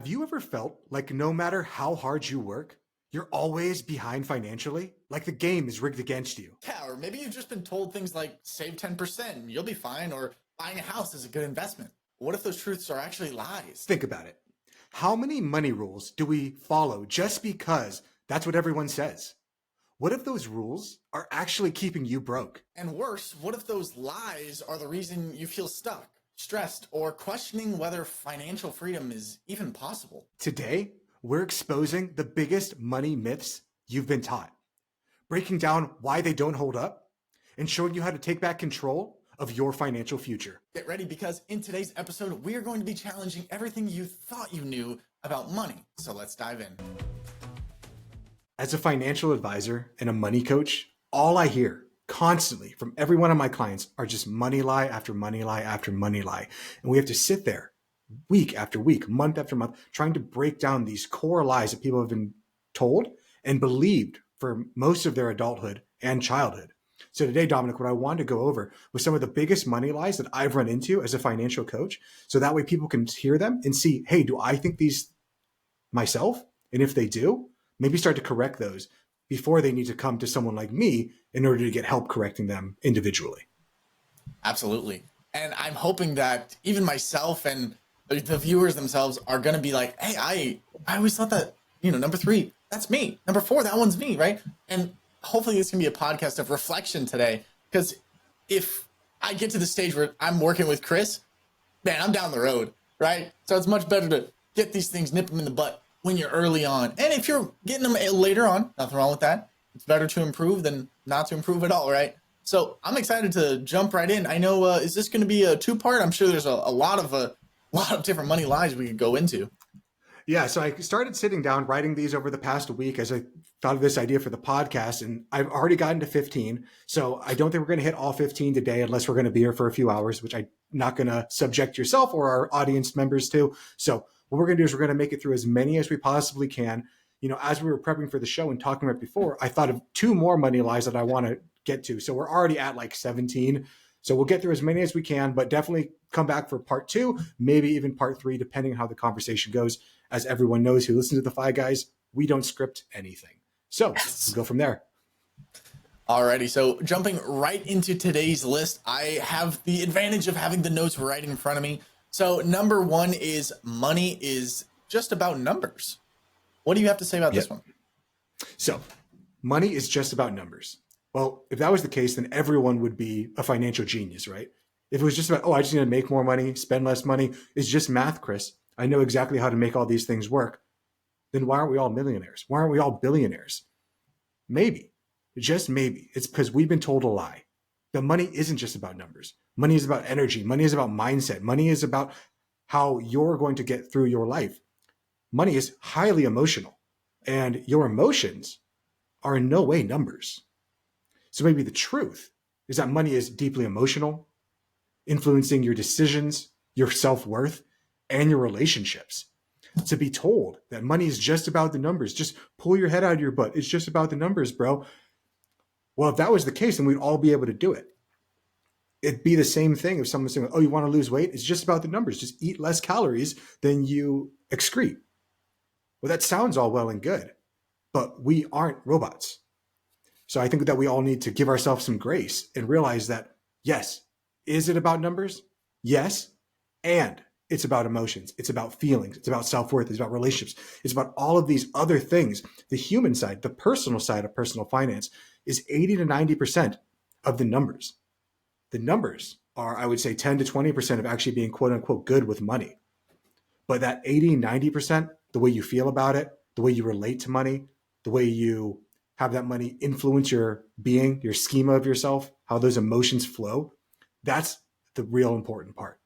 Have you ever felt like no matter how hard you work, you're always behind financially? Like the game is rigged against you? Yeah, or maybe you've just been told things like save 10% and you'll be fine, or buying a house is a good investment. What if those truths are actually lies? Think about it. How many money rules do we follow just because that's what everyone says? What if those rules are actually keeping you broke? And worse, what if those lies are the reason you feel stuck, stressed, or questioning whether financial freedom is even possible? Today, we're exposing the biggest money myths you've been taught, breaking down why they don't hold up, and showing you how to take back control of your financial future. Get ready, because in today's episode, we are going to be challenging everything you thought you knew about money. So let's dive in. As a financial advisor and a money coach, all I hear constantly from every one of my clients are just money lie after money lie after money lie. And we have to sit there week after week, month after month, trying to break down these core lies that people have been told and believed for most of their adulthood and childhood. So today, Dominic, what I wanted to go over was some of the biggest money lies that I've run into as a financial coach. So that way people can hear them and see, hey, do I think these myself? And if they do, maybe start to correct those before they need to come to someone like me in order to get help correcting them individually. Absolutely. And I'm hoping that even myself and the viewers themselves are going to be like, hey, I always thought that, number 3, that's me. Number 4, that one's me, right? And hopefully it's going to be a podcast of reflection today, because if I get to the stage where I'm working with Chris, man, I'm down the road, right? So it's much better to get these things, nip them in the butt when you're early on. And if you're getting them later on, nothing wrong with that. It's better to improve than not to improve at all, right? So I'm excited to jump right in. I know, is this going to be a 2-part? I'm sure there's a lot of different money lies we could go into. Yeah, so I started sitting down, writing these over the past week as I thought of this idea for the podcast, and I've already gotten to 15. So I don't think we're going to hit all 15 today unless we're going to be here for a few hours, which I'm not going to subject yourself or our audience members to. So what we're going to do is we're going to make it through as many as we possibly can. As we were prepping for the show and talking about it before, I thought of 2 more money lies that I want to get to. So we're already at like 17. So we'll get through as many as we can, but definitely come back for part 2, maybe even part 3, depending on how the conversation goes. As everyone knows who listens to the Five Guys, we don't script anything. So we'll go from there. Alrighty, so jumping right into today's list, I have the advantage of having the notes right in front of me. So number 1 is money is just about numbers. What do you have to say about this one? So money is just about numbers. Well, if that was the case, then everyone would be a financial genius, right? If it was just about, I just need to make more money, spend less money, it's just math, Chris. I know exactly how to make all these things work. Then why aren't we all millionaires? Why aren't we all billionaires? Maybe, just maybe, it's because we've been told a lie. The money isn't just about numbers. Money is about energy. Money is about mindset. Money is about how you're going to get through your life. Money is highly emotional, and your emotions are in no way numbers. So maybe the truth is that money is deeply emotional, influencing your decisions, your self-worth, and your relationships. To be told that money is just about the numbers, just pull your head out of your butt. It's just about the numbers, bro. Well, if that was the case, then we'd all be able to do it. It'd be the same thing if someone's saying, you want to lose weight? It's just about the numbers. Just eat less calories than you excrete. Well, that sounds all well and good, but we aren't robots. So I think that we all need to give ourselves some grace and realize that, yes, is it about numbers? Yes. And it's about emotions. It's about feelings. It's about self-worth. It's about relationships. It's about all of these other things. The human side, the personal side of personal finance is 80 to 90% of the numbers. The numbers are, I would say, 10 to 20% of actually being quote unquote good with money. But that 80, 90%, the way you feel about it, the way you relate to money, the way you have that money influence your being, your schema of yourself, how those emotions flow, that's the real important part.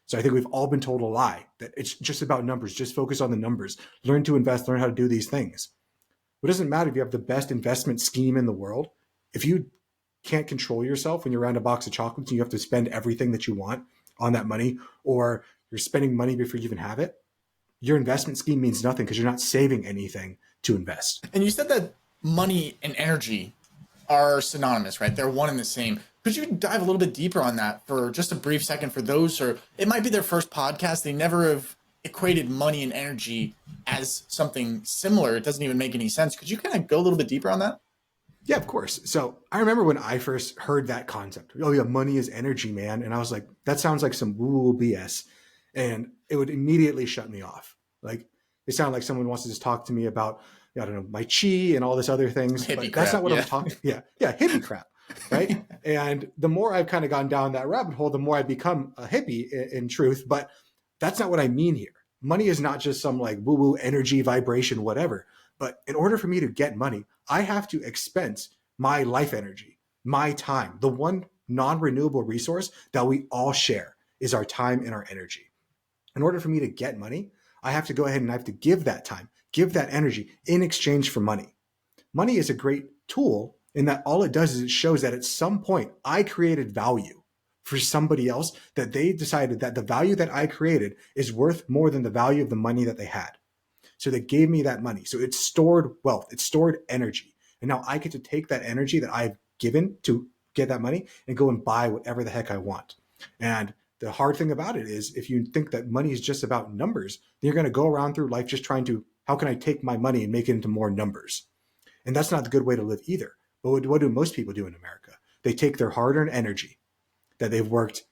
So I think we've all been told a lie that it's just about numbers. Just focus on the numbers. Learn to invest, learn how to do these things. It doesn't matter if you have the best investment scheme in the world. If you can't control yourself when you're around a box of chocolates and you have to spend everything that you want on that money, or you're spending money before you even have it, your investment scheme means nothing because you're not saving anything to invest. And you said that money and energy are synonymous, right? They're one and the same. Could you dive a little bit deeper on that for just a brief second for those, or it might be their first podcast. They never have equated money and energy as something similar. It doesn't even make any sense. Could you kind of go a little bit deeper on that? Yeah, of course. So I remember when I first heard that concept. Oh yeah, money is energy, man. And I was like, that sounds like some woo-woo BS. And it would immediately shut me off. Like it sounded like someone wants to just talk to me about, I don't know, my chi and all this other Some things, hippie but that's crap. not what I'm Yeah. talking. Yeah, yeah, hippie crap, right? And the more I've kind of gone down that rabbit hole, the more I become a hippie in truth. But that's not what I mean here. Money is not just some like woo-woo energy, vibration, whatever. But in order for me to get money, I have to expense my life energy, my time. The one non renewable resource that we all share is our time and our energy. In order for me to get money, I have to go ahead and I have to give that time, give that energy in exchange for money. Money is a great tool in that all it does is it shows that at some point I created value for somebody else, that they decided that the value that I created is worth more than the value of the money that they had. So they gave me that money. So it's stored wealth, it's stored energy. And now I get to take that energy that I've given to get that money and go and buy whatever the heck I want. And the hard thing about it is if you think that money is just about numbers, then you're going to go around through life just trying to, how can I take my money and make it into more numbers? And that's not the good way to live either. But what do most people do in America? They take their hard earned energy that they've worked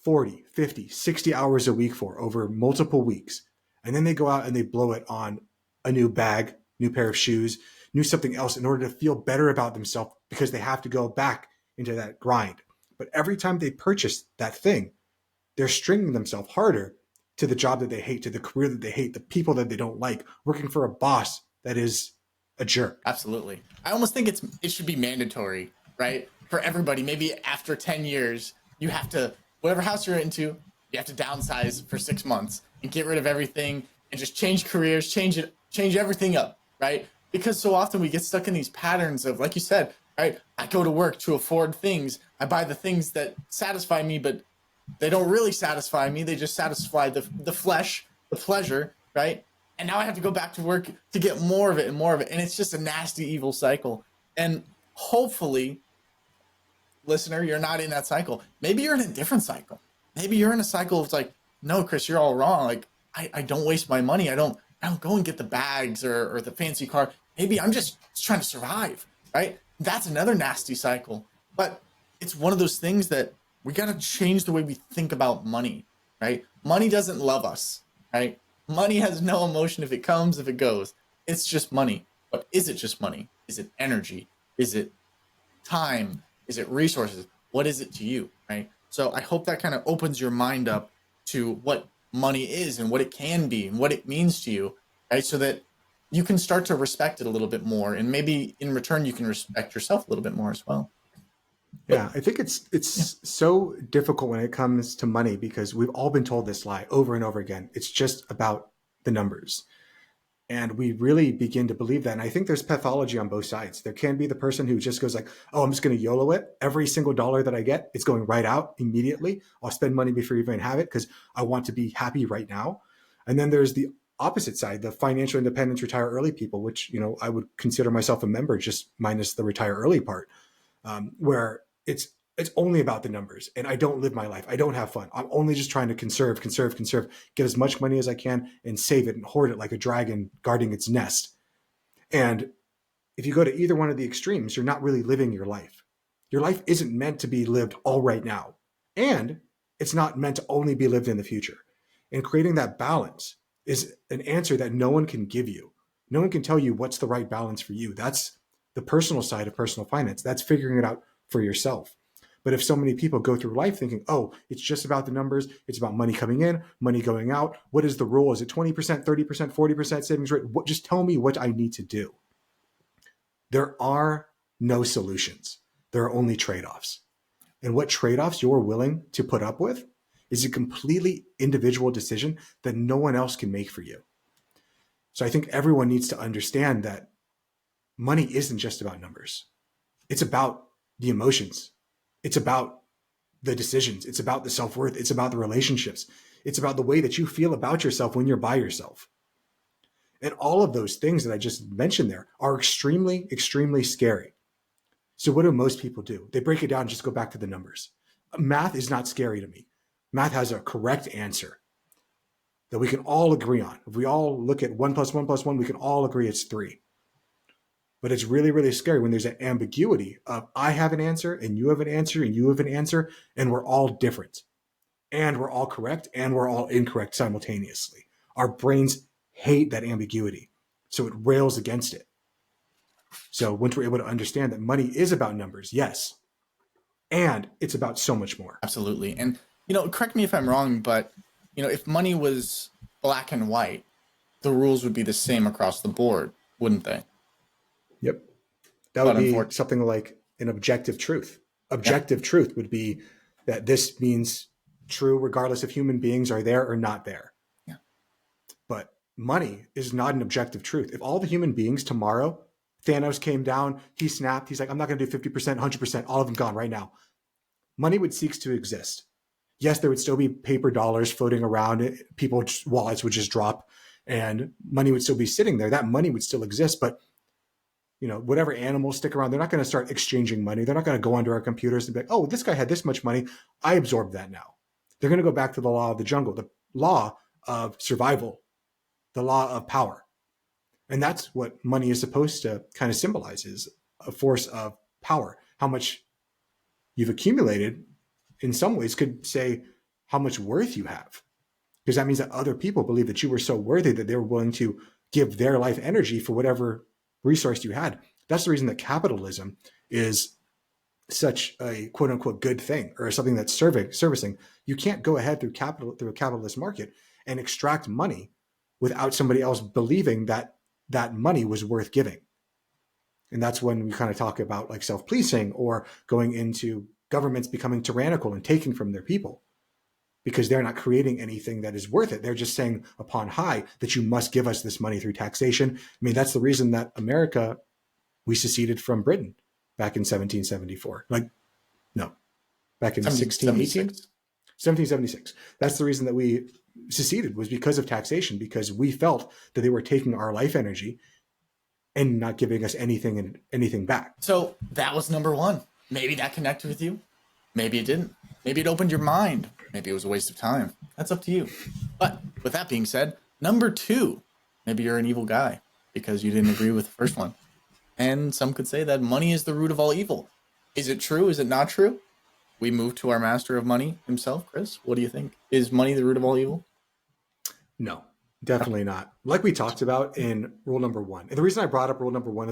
40, 50, 60 hours a week for over multiple weeks. And then they go out and they blow it on a new bag, new pair of shoes, new something else in order to feel better about themselves because they have to go back into that grind. But every time they purchase that thing, they're stringing themselves harder to the job that they hate, to the career that they hate, the people that they don't like, working for a boss that is a jerk. Absolutely. I almost think it should be mandatory, right? For everybody. Maybe after 10 years, you have to, whatever house you're into, you have to downsize for 6 months and get rid of everything and just change careers, change everything up, right? Because so often we get stuck in these patterns of, like you said, right? I go to work to afford things. I buy the things that satisfy me, but they don't really satisfy me. They just satisfy the flesh, the pleasure, right? And now I have to go back to work to get more of it and more of it. And it's just a nasty, evil cycle. And hopefully, listener, you're not in that cycle. Maybe you're in a different cycle. Maybe you're in a cycle of like, no, Chris, you're all wrong. Like, I don't waste my money. I don't go and get the bags or the fancy car. Maybe I'm just trying to survive, right? That's another nasty cycle. But it's one of those things that we got to change the way we think about money, right? Money doesn't love us, right? Money has no emotion if it comes, if it goes. It's just money. But is it just money? Is it energy? Is it time? Is it resources? What is it to you, right? So I hope that kind of opens your mind up to what money is and what it can be and what it means to you, right? So that you can start to respect it a little bit more, and maybe in return you can respect yourself a little bit more as well. But Yeah, I think it's yeah, it's so difficult when it comes to money because we've all been told this lie over and over again. It's just about the numbers. And we really begin to believe that. And I think there's pathology on both sides. There can be the person who just goes like, oh, I'm just going to YOLO it. Every single dollar that I get, it's going right out immediately. I'll spend money before you even have it because I want to be happy right now. And then there's the opposite side, the financial independence, retire early people, which, I would consider myself a member, just minus the retire early part, where it's only about the numbers and I don't live my life. I don't have fun. I'm only just trying to conserve, get as much money as I can and save it and hoard it like a dragon guarding its nest. And if you go to either one of the extremes, you're not really living your life. Your life isn't meant to be lived all right now. And it's not meant to only be lived in the future. And creating that balance is an answer that no one can give you. No one can tell you what's the right balance for you. That's the personal side of personal finance. That's figuring it out for yourself. But if so many people go through life thinking, oh, it's just about the numbers, it's about money coming in, money going out. What is the rule? Is it 20%, 30%, 40% savings rate? Just tell me what I need to do. There are no solutions. There are only trade offs. And what trade offs you're willing to put up with is a completely individual decision that no one else can make for you. So I think everyone needs to understand that money isn't just about numbers. It's about the emotions. It's about the decisions. It's about the self-worth. It's about the relationships. It's about the way that you feel about yourself when you're by yourself. And all of those things that I just mentioned there are extremely, extremely scary. So what do most people do? They break it down and just go back to the numbers. Math is not scary to me. Math has a correct answer. that we can all agree on. If we all look at 1 + 1 + 1, we can all agree it's 3. But it's really, really scary when there's an ambiguity of I have an answer and you have an answer and you have an answer, and we're all different. And we're all correct and we're all incorrect simultaneously. Our brains hate that ambiguity. So it rails against it. So once we're able to understand that money is about numbers, yes, and it's about so much more. Absolutely. And, correct me if I'm wrong, but, if money was black and white, the rules would be the same across the board, wouldn't they? Yep. That would be something like an objective truth. Objective truth would be that this means true regardless if human beings are there or not there. Yeah. But money is not an objective truth. If all the human beings tomorrow, Thanos came down, he snapped, he's like, I'm not going to do 50%, 100%, all of them gone right now. Money would cease to exist. Yes, there would still be paper dollars floating around. People's wallets would just drop and money would still be sitting there. That money would still exist, but whatever animals stick around, they're not going to start exchanging money. They're not going to go onto our computers and be like, oh, this guy had this much money. I absorbed that now. They're going to go back to the law of the jungle, the law of survival, the law of power. And that's what money is supposed to kind of symbolize, is a force of power. How much you've accumulated in some ways could say how much worth you have, because that means that other people believe that you were so worthy that they were willing to give their life energy for whatever resource you had. That's the reason that capitalism is such a quote unquote good thing, or something that's servicing. You can't go ahead through a capitalist market and extract money without somebody else believing that that money was worth giving. And that's when we kind of talk about like self-policing, or going into governments becoming tyrannical and taking from their people, because they're not creating anything that is worth it. They're just saying upon high that you must give us this money through taxation. I mean, that's the reason that America, we seceded from Britain back in 1774. Back in 1618? 1776. That's the reason that we seceded, was because of taxation, because we felt that they were taking our life energy and not giving us anything back. So that was number one. Maybe that connected with you. Maybe it didn't. Maybe it opened your mind. Maybe it was a waste of time. That's up to you. But with that being said, number two, maybe you're an evil guy because you didn't agree with the first one. And some could say that money is the root of all evil. Is it true? Is it not true? We move to our master of money himself, Chris. What do you think? Is money the root of all evil? No, definitely not. Like we talked about in rule number one. And the reason I brought up rule number one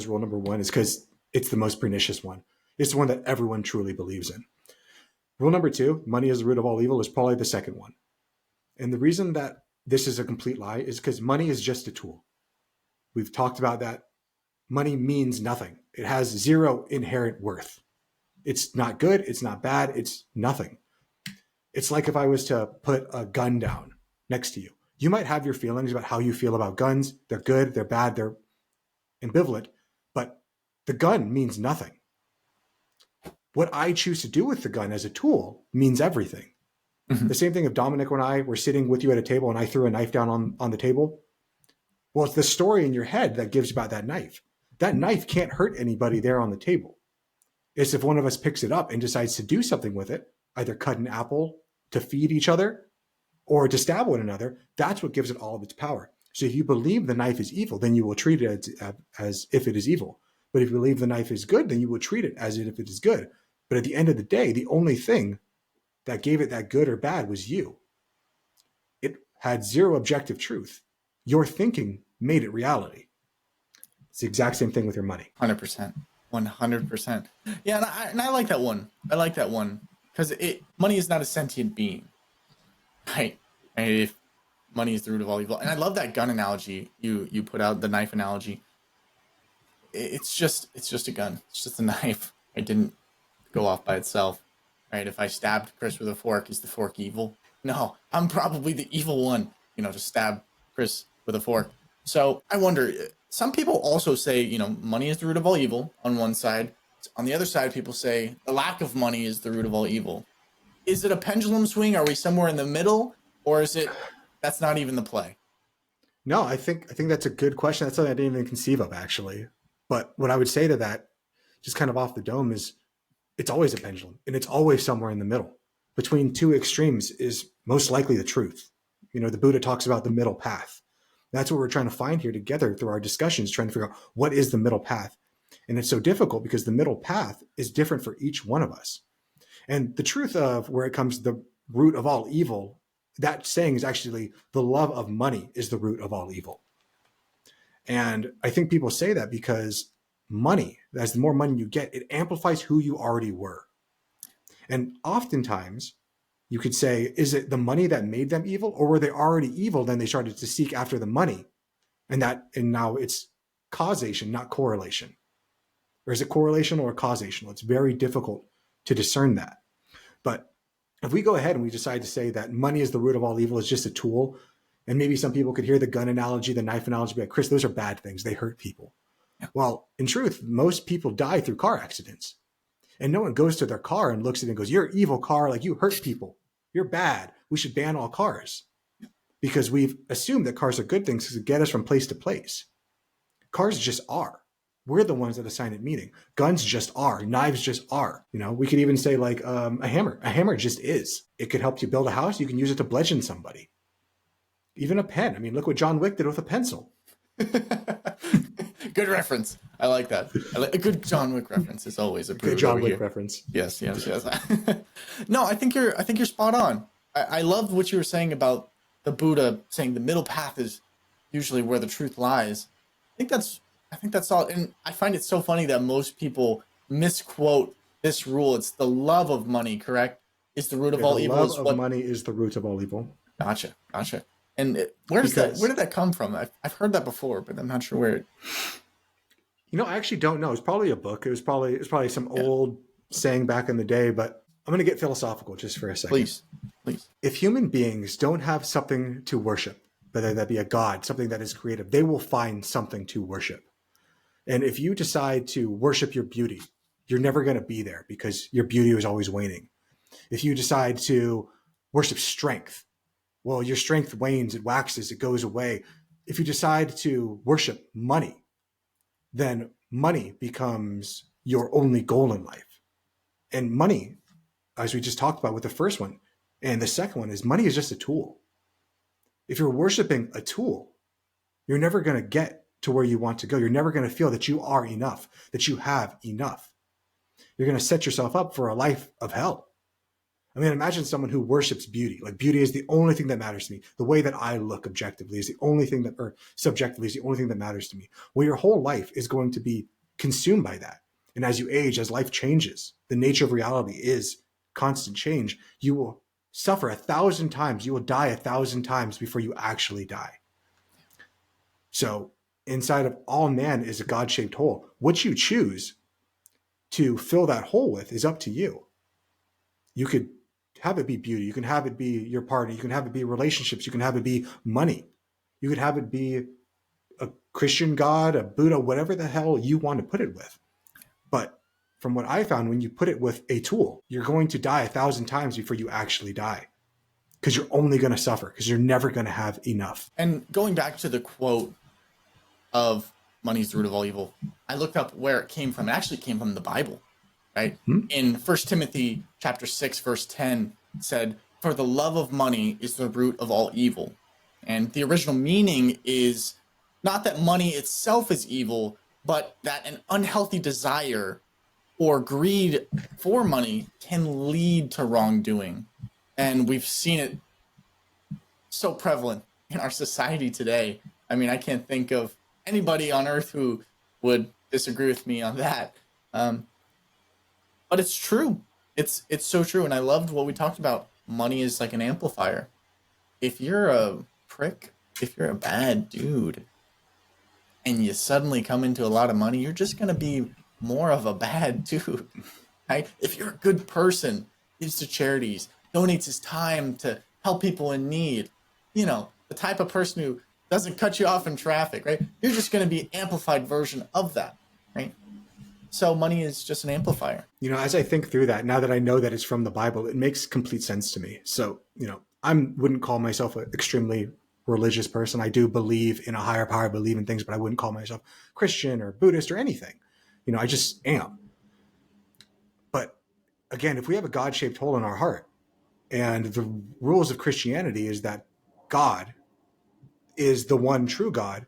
is because it's the most pernicious one. It's the one that everyone truly believes in. Rule number two, money is the root of all evil, is probably the second one. And the reason that this is a complete lie is because money is just a tool. We've talked about that. Money means nothing. It has zero inherent worth. It's not good. It's not bad. It's nothing. It's like if I was to put a gun down next to you. You might have your feelings about how you feel about guns. They're good, they're bad, they're ambivalent, but the gun means nothing. What I choose to do with the gun as a tool means everything. Mm-hmm. The same thing if Dominic and I were sitting with you at a table and I threw a knife down on the table. Well, it's the story in your head that gives about that knife. That knife can't hurt anybody there on the table. It's if one of us picks it up and decides to do something with it, either cut an apple to feed each other or to stab one another, that's what gives it all of its power. So if you believe the knife is evil, then you will treat it as if it is evil. But if you believe the knife is good, then you will treat it as if it is good. But at the end of the day, the only thing that gave it that good or bad was you. It had zero objective truth. Your thinking made it reality. It's the exact same thing with your money. 100%. 100%. Yeah, and I like that one. I like that one because money is not a sentient being, right? And if money is the root of all evil, and I love that gun analogy you put out, the knife analogy. It's just a gun. It's just a knife. It didn't go off by itself, right? If I stabbed Chris with a fork, is the fork evil? No, I'm probably the evil one, to stab Chris with a fork. So I wonder, some people also say, money is the root of all evil on one side. On the other side, people say the lack of money is the root of all evil. Is it a pendulum swing? Are we somewhere in the middle? Or is it, that's not even the play? No, I think that's a good question. That's something I didn't even conceive of, actually. But what I would say to that, just kind of off the dome, is it's always a pendulum, and it's always somewhere in the middle. Between two extremes is most likely the truth. The Buddha talks about the middle path. That's what we're trying to find here together through our discussions, trying to figure out what is the middle path. And it's so difficult because the middle path is different for each one of us. And the truth of where it comes to the root of all evil, that saying is actually the love of money is the root of all evil. And I think people say that because money, as the more money you get, it amplifies who you already were. And oftentimes you could say, is it the money that made them evil, or were they already evil? Then they started to seek after the money, and now it's causation, not correlation. Or is it correlational or causational? It's very difficult to discern that. But if we go ahead and we decide to say that money is the root of all evil, is just a tool, and maybe some people could hear the gun analogy, the knife analogy, be like, Chris, those are bad things. They hurt people. Yeah. Well, in truth, most people die through car accidents. And no one goes to their car and looks at it and goes, you're an evil car, like you hurt people. You're bad. We should ban all cars. Because we've assumed that cars are good things to get us from place to place. Cars just are. We're the ones that assign it meaning. Guns just are. Knives just are. We could even say like a hammer. A hammer just is. It could help you build a house. You can use it to bludgeon somebody. Even a pen. I mean, look what John Wick did with a pencil. Good reference. I like that. A good John Wick reference is always a good John Wick reference. Yes. No, I think you're spot on. I loved what you were saying about the Buddha saying the middle path is usually where the truth lies. I think that's all. And I find it so funny that most people misquote this rule. It's the love of money, correct? Is the root of all evil. The love of money is the root of all evil. Gotcha. And where did that come from? I've heard that before, but I'm not sure where. I actually don't know. It's probably a book. It was probably some old saying back in the day, but I'm going to get philosophical just for a second. Please. If human beings don't have something to worship, whether that be a god, something that is creative, they will find something to worship. And if you decide to worship your beauty, you're never going to be there because your beauty is always waning. If you decide to worship strength, well, your strength wanes, it waxes, it goes away. If you decide to worship money, then money becomes your only goal in life. And money, as we just talked about with the first one, and the second one is money is just a tool. If you're worshiping a tool, you're never going to get to where you want to go. You're never going to feel that you are enough, that you have enough. You're going to set yourself up for a life of hell. I mean, imagine someone who worships beauty. Like beauty is the only thing that matters to me. The way that I look objectively is the only thing that, or subjectively is the only thing that matters to me. Well, your whole life is going to be consumed by that. And as you age, as life changes, the nature of reality is constant change. You will suffer 1,000 times. You will die 1,000 times before you actually die. So inside of all man is a God-shaped hole. What you choose to fill that hole with is up to you. You could have it be beauty. You can have it be your partner. You can have it be relationships. You can have it be money. You could have it be a Christian God, a Buddha, whatever the hell you want to put it with. But from what I found, when you put it with a tool, you're going to die 1,000 times before you actually die, because you're only going to suffer, because you're never going to have enough. And going back to the quote of money's the root of all evil, I looked up where it came from. It actually came from the Bible, right? In 1 Timothy chapter 6, verse 10 said, "For the love of money is the root of all evil." And the original meaning is not that money itself is evil, but that an unhealthy desire or greed for money can lead to wrongdoing. And we've seen it so prevalent in our society today. I mean, I can't think of anybody on earth who would disagree with me on that. But it's true. It's so true. And I loved what we talked about. Money is like an amplifier. If you're a prick, if you're a bad dude, and you suddenly come into a lot of money, you're just going to be more of a bad dude, right? If you're a good person, gives to charities, donates his time to help people in need, the type of person who doesn't cut you off in traffic, right? You're just going to be an amplified version of that, right? So money is just an amplifier. As I think through that, now that I know that it's from the Bible, it makes complete sense to me. So, I wouldn't call myself an extremely religious person. I do believe in a higher power, believe in things, but I wouldn't call myself Christian or Buddhist or anything. I just am. But again, if we have a God-shaped hole in our heart, and the rules of Christianity is that God is the one true God,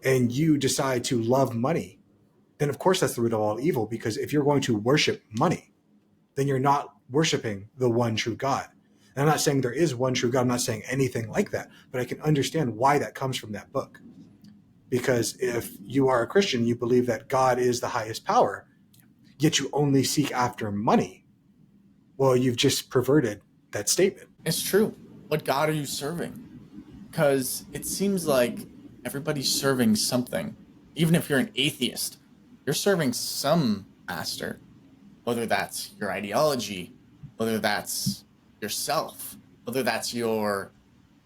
and you decide to love money, then of course that's the root of all evil. Because if you're going to worship money, then you're not worshiping the one true God. And I'm not saying there is one true God. I'm not saying anything like that, but I can understand why that comes from that book. Because if you are a Christian, you believe that God is the highest power, yet you only seek after money. Well, you've just perverted that statement. It's true. What God are you serving? Because it seems like everybody's serving something. Even if you're an atheist, you're serving some master, whether that's your ideology, whether that's yourself, whether that's your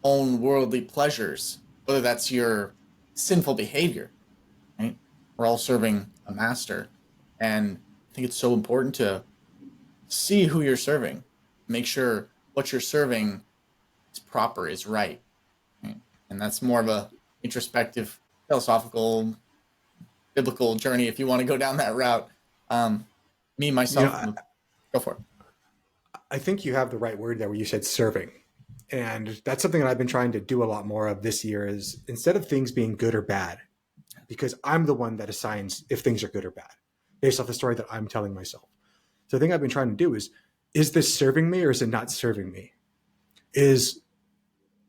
own worldly pleasures, whether that's your sinful behavior, right? We're all serving a master. And I think it's so important to see who you're serving, make sure what you're serving is proper, is right. Right? And that's more of a introspective, philosophical, biblical journey if you want to go down that route. Me, myself, go for it. I think you have the right word there where you said serving. And that's something that I've been trying to do a lot more of this year is instead of things being good or bad, because I'm the one that assigns if things are good or bad based off the story that I'm telling myself. So the thing I've been trying to do is this serving me or is it not serving me? Is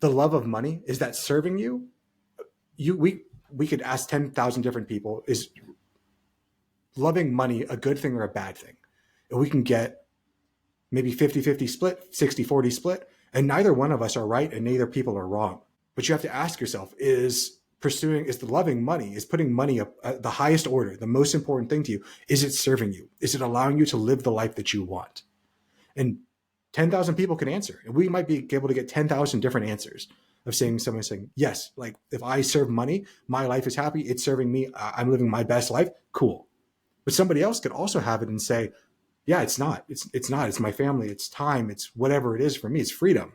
the love of money, is that serving you? We could ask 10,000 different people, is loving money a good thing or a bad thing? And we can get maybe 50-50 split, 60-40 split, and neither one of us are right and neither people are wrong. But you have to ask yourself, is the loving money, is putting money up at the highest order, the most important thing to you, is it serving you? Is it allowing you to live the life that you want? And 10,000 people can answer. And we might be able to get 10,000 different answers of someone saying, yes, like if I serve money, my life is happy, it's serving me, I'm living my best life, cool. But somebody else could also have it and say, yeah, it's not. It's not. It's my family. It's time. It's whatever it is for me. It's freedom.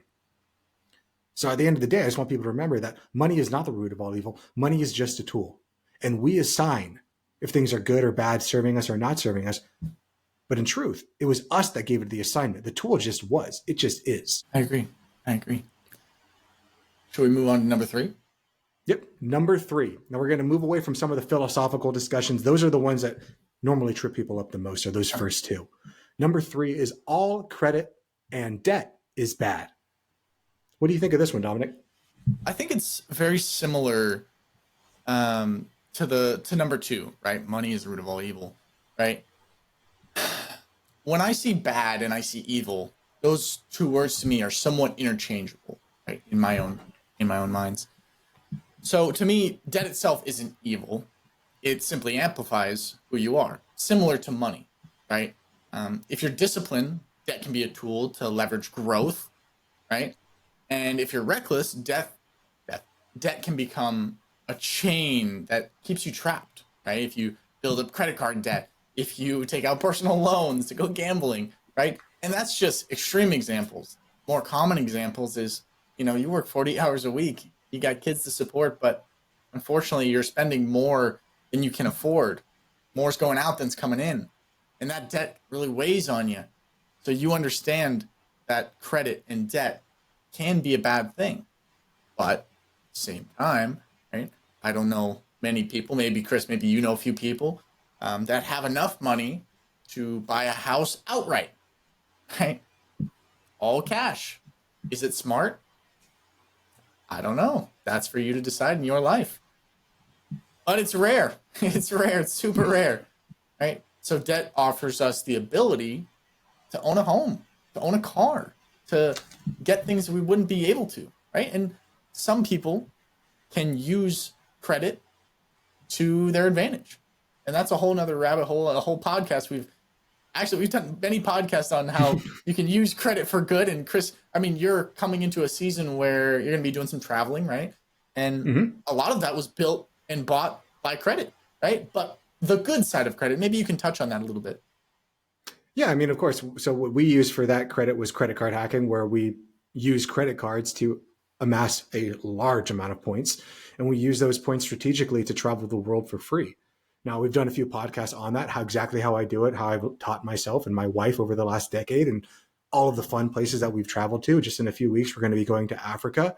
So at the end of the day, I just want people to remember that money is not the root of all evil. Money is just a tool. And we assign if things are good or bad, serving us or not serving us. But in truth, it was us that gave it the assignment. The tool just was. It just is. I agree. Should we move on to number 3? Yep. Number 3. Now we're going to move away from some of the philosophical discussions. Those are the ones that normally trip people up the most, are those first 2. Number 3 is all credit and debt is bad. What do you think of this one, Dominic? I think it's very similar to number 2, right? Money is the root of all evil, right? When I see bad and I see evil, those 2 words to me are somewhat interchangeable, right? In my own minds. So to me, debt itself isn't evil. It simply amplifies who you are, similar to money, right? If you're disciplined, debt can be a tool to leverage growth, right? And if you're reckless, debt can become a chain that keeps you trapped, right? If you build up credit card debt, if you take out personal loans to go gambling, right? And that's just extreme examples. More common examples is, you work 40 hours a week, you got kids to support, but unfortunately you're spending more than you can afford. More's going out than's coming in. And that debt really weighs on you. So you understand that credit and debt can be a bad thing. But at the same time, right? I don't know many people, maybe Chris, maybe you know a few people that have enough money to buy a house outright, right? All cash. Is it smart? I don't know. That's for you to decide in your life. But it's rare. It's rare. It's super rare, right? So debt offers us the ability to own a home, to own a car, to get things we wouldn't be able to, right? And some people can use credit to their advantage. And that's a whole nother rabbit hole, a whole podcast. We've done many podcasts on how you can use credit for good. And Chris, I mean, you're coming into a season where you're going to be doing some traveling, right? And a lot of that was built and bought by credit, right? But the good side of credit, maybe you can touch on that a little bit. Yeah, I mean, of course. So what we used for that credit was credit card hacking, where we use credit cards to amass a large amount of points. And we use those points strategically to travel the world for free. Now, we've done a few podcasts on that, how I do it, how I've taught myself and my wife over the last decade, and all of the fun places that we've traveled to. Just in a few weeks, we're going to be going to Africa.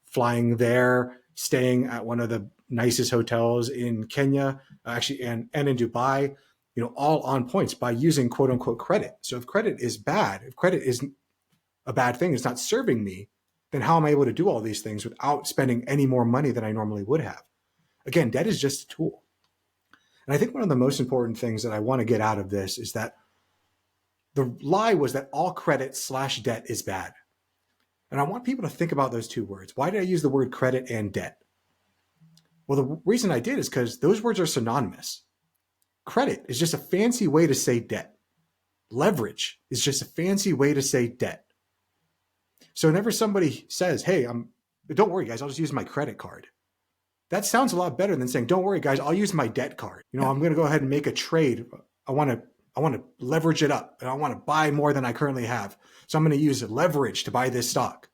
flying there, staying at one of the nicest hotels in Kenya, actually, and in Dubai, all on points by using quote unquote credit. So if credit is bad, if credit is a bad thing, it's not serving me, then how am I able to do all these things without spending any more money than I normally would have? Again, debt is just a tool. And I think one of the most important things that I want to get out of this is that the lie was that all credit/debt is bad. And I want people to think about those two words. Why did I use the word credit and debt? Well, the reason I did is because those words are synonymous. Credit is just a fancy way to say debt. Leverage is just a fancy way to say debt. So whenever somebody says, hey, don't worry, guys, I'll just use my credit card. That sounds a lot better than saying, don't worry, guys, I'll use my debt card. I'm going to go ahead and make a trade. I want to leverage it up, and I want to buy more than I currently have. So I'm going to use leverage to buy this stock.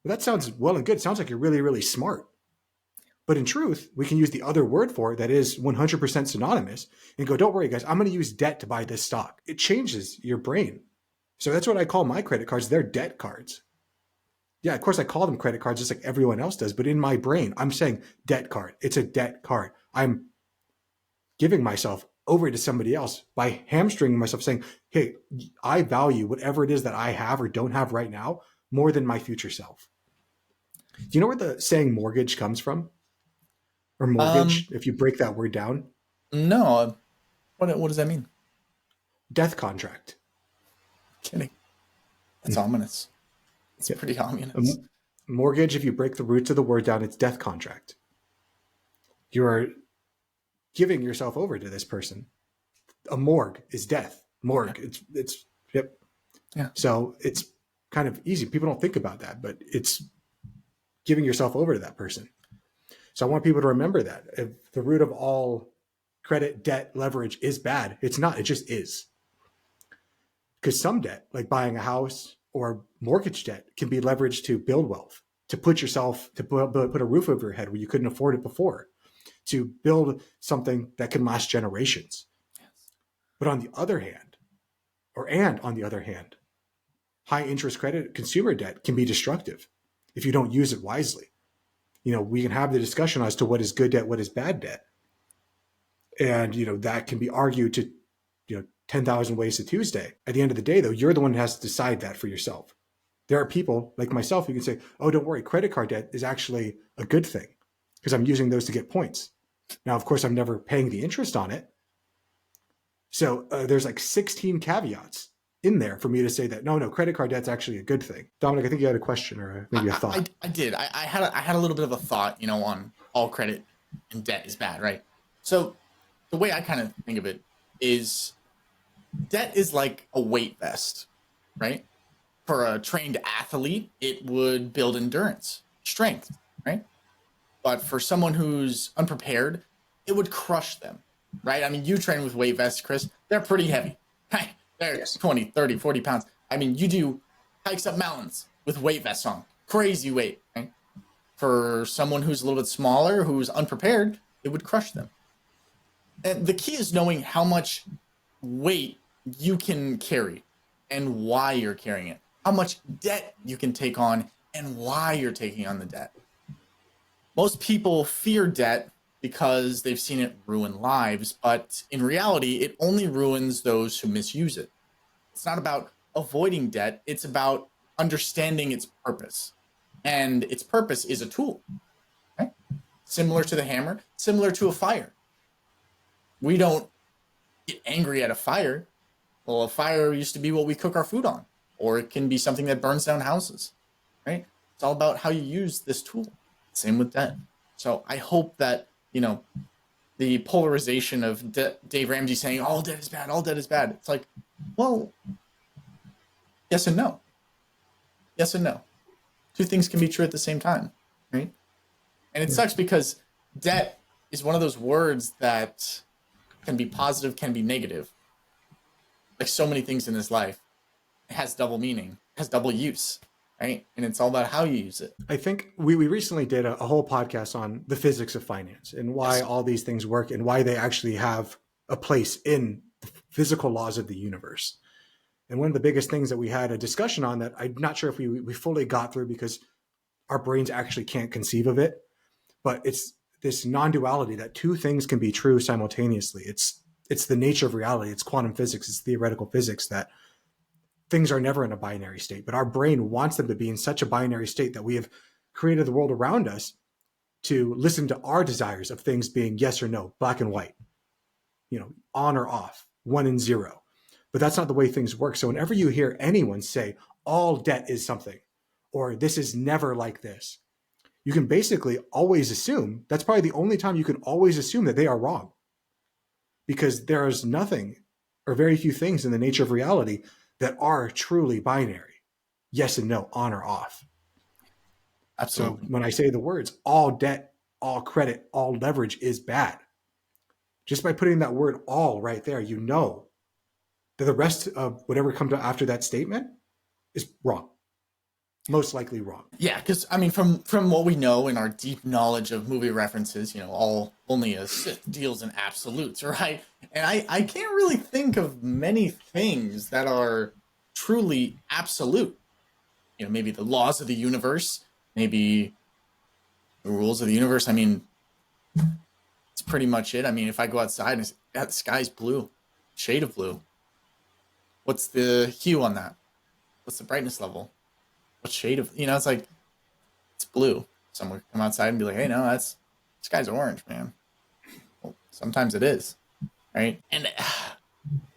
Well, that sounds well and good. It sounds like you're really, really smart. But in truth, we can use the other word for it that is 100% synonymous and go, don't worry, guys, I'm going to use debt to buy this stock. It changes your brain. So that's what I call my credit cards. They're debt cards. Yeah, of course, I call them credit cards just like everyone else does. But in my brain, I'm saying debt card. It's a debt card. I'm giving myself over to somebody else by hamstringing myself, saying, hey, I value whatever it is that I have or don't have right now more than my future self. Do you know where the saying mortgage comes from? Or mortgage, if you break that word down? No. What does that mean? Death contract. Kidding. That's ominous. It's pretty ominous. Mortgage, if you break the roots of the word down, it's death contract. You are giving yourself over to this person. A morgue is death. Morgue, it's yep. Yeah. So it's kind of easy. People don't think about that, but it's giving yourself over to that person. So I want people to remember that. If the root of all credit, debt, leverage is bad, it's not. It just is. Because some debt, like buying a house or mortgage debt, can be leveraged to build wealth, to put a roof over your head where you couldn't afford it before, to build something that can last generations. Yes. But on the other hand, high interest credit, consumer debt can be destructive if you don't use it wisely. We can have the discussion as to what is good debt, what is bad debt. And, that can be argued to, 10,000 ways to Tuesday. At the end of the day, though, you're the one who has to decide that for yourself. There are people like myself who can say, oh, don't worry, credit card debt is actually a good thing because I'm using those to get points. Now, of course, I'm never paying the interest on it. So there's like 16 caveats in there for me to say that, no, credit card debt's actually a good thing. Dominic, I think you had a question or maybe a thought. I did. I had a little bit of a thought, on all credit and debt is bad, right? So the way I kind of think of it is debt is like a weight vest, right? For a trained athlete, it would build endurance, strength, right? But for someone who's unprepared, it would crush them, right? I mean, you train with weight vests, Chris. They're pretty heavy. They're 20, 30, 40 pounds. I mean, you do hikes up mountains with weight vests on. Crazy weight, right? For someone who's a little bit smaller, who's unprepared, it would crush them. And the key is knowing how much weight you can carry and why you're carrying it. How much debt you can take on and why you're taking on the debt. Most people fear debt because they've seen it ruin lives, but in reality, it only ruins those who misuse it. It's not about avoiding debt, it's about understanding its purpose. And its purpose is a tool, right? Similar to the hammer, similar to a fire. We don't get angry at a fire. Well, a fire used to be what we cook our food on, or it can be something that burns down houses, right? It's all about how you use this tool. Same with debt. So I hope that, the polarization of Dave Ramsey saying all debt is bad, all debt is bad. It's like, well, yes and no. Yes and no. Two things can be true at the same time, right? And it sucks because debt is one of those words that can be positive, can be negative. Like so many things in this life, it has double meaning, has double use, right? And it's all about how you use it. I think we recently did a whole podcast on the physics of finance and why all these things work and why they actually have a place in the physical laws of the universe. And one of the biggest things that we had a discussion on that I'm not sure if we fully got through because our brains actually can't conceive of it. But it's this non-duality that two things can be true simultaneously. It's the nature of reality. It's quantum physics. It's theoretical physics that things are never in a binary state. But our brain wants them to be in such a binary state that we have created the world around us to listen to our desires of things being yes or no, black and white, on or off, 1 and 0. But that's not the way things work. So whenever you hear anyone say all debt is something, or this is never like this, you can basically always assume, that's probably the only time you can always assume that they are wrong. Because there is nothing or very few things in the nature of reality that are truly binary. Yes and no, on or off. Absolutely. So when I say the words, all debt, all credit, all leverage is bad. Just by putting that word all right there, you know that the rest of whatever comes after that statement is wrong. Most likely wrong. Yeah, because I mean, from what we know in our deep knowledge of movie references, all only a Sith deals in absolutes, right? And I can't really think of many things that are truly absolute. Maybe the laws of the universe, maybe the rules of the universe. I mean, it's pretty much it. I mean, if I go outside and the sky's blue, shade of blue, what's the hue on that? What's the brightness level? What shade of, it's like, it's blue. Someone come outside and be like, hey, no, this sky's orange, man. Well, sometimes it is, right? And